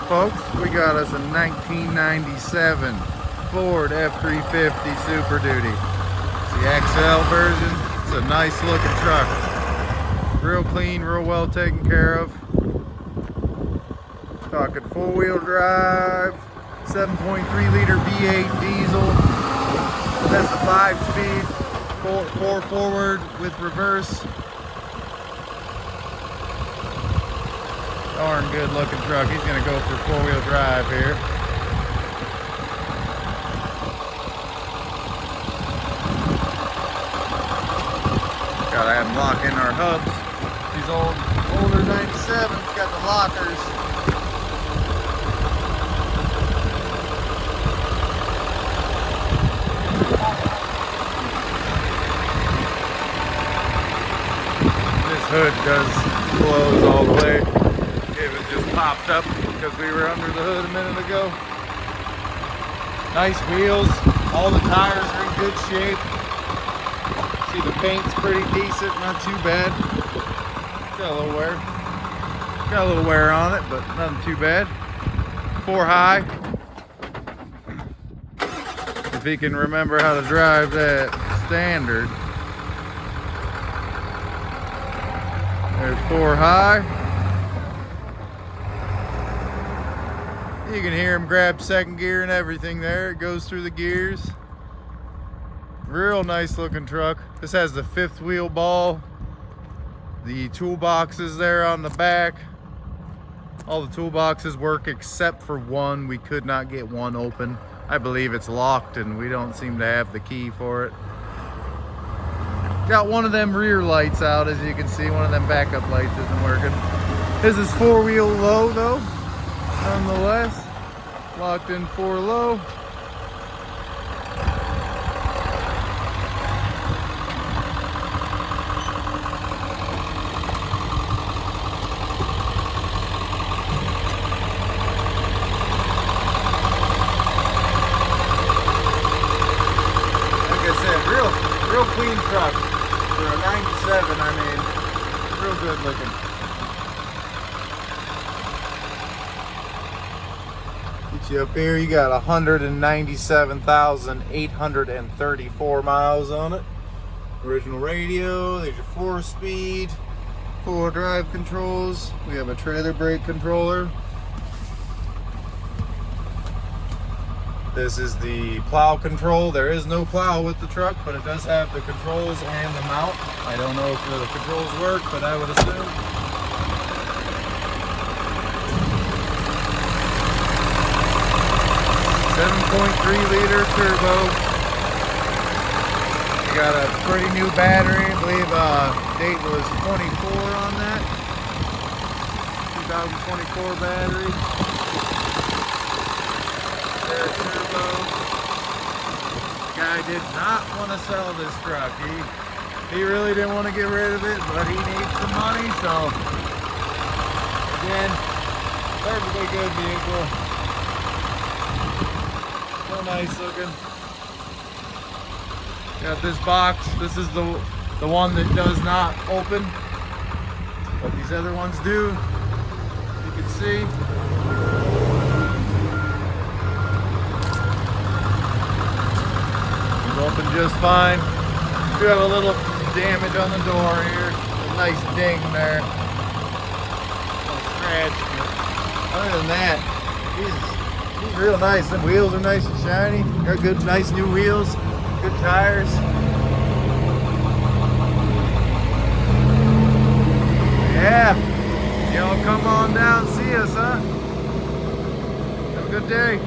folks, we got us a 1997 Ford F-350 Super Duty. It's the XL version. It's a nice looking truck. Real clean, real well taken care of. Talking 4-wheel drive, 7.3 liter V8 diesel. That's a 5-speed, 4 forward with reverse. Darn good looking truck. He's gonna go for 4-wheel drive here. Gotta have them lock in our hubs. These older 97s got the lockers. This hood does close all the way. It just popped up because we were under the hood a minute ago. Nice wheels. All the tires are in good shape. See, the paint's pretty decent, not too bad. Got a little wear. Got a little wear on it, but nothing too bad. 4 high. If he can remember how to drive that standard. There's 4 high. You can hear him grab second gear and everything there. It goes through the gears. Real nice looking truck. This has the 5th wheel ball. The toolboxes there on the back. All the toolboxes work except for one. We could not get one open. I believe it's locked and we don't seem to have the key for it. Got one of them rear lights out, as you can see. One of them backup lights isn't working. This is 4-wheel low though. Nonetheless, locked in 4 low. Like I said, real clean truck for a 97. I mean, real good looking. Get you up here, you got 197,834 miles on it. Original radio, there's your 4-speed, 4 drive controls. We have a trailer brake controller. This is the plow control. There is no plow with the truck, but it does have the controls and the mount. I don't know if the controls work, but I would assume. 7.3 liter turbo. We got a pretty new battery. I believe date was 24 on that. 2024 battery. There's turbo. The guy did not want to sell this truck. He really didn't want to get rid of it, but he needs some money, so again, perfectly good vehicle. Real nice looking. Got this box. This is the one that does not open, but these other ones do. You can see. It's open just fine. Do have a little damage on the door here. A nice ding there. A little scratch. But other than that, he's real nice. The wheels are nice and shiny. They're good, nice new wheels. Good tires. Yeah. Y'all come on down and see us, huh? Have a good day.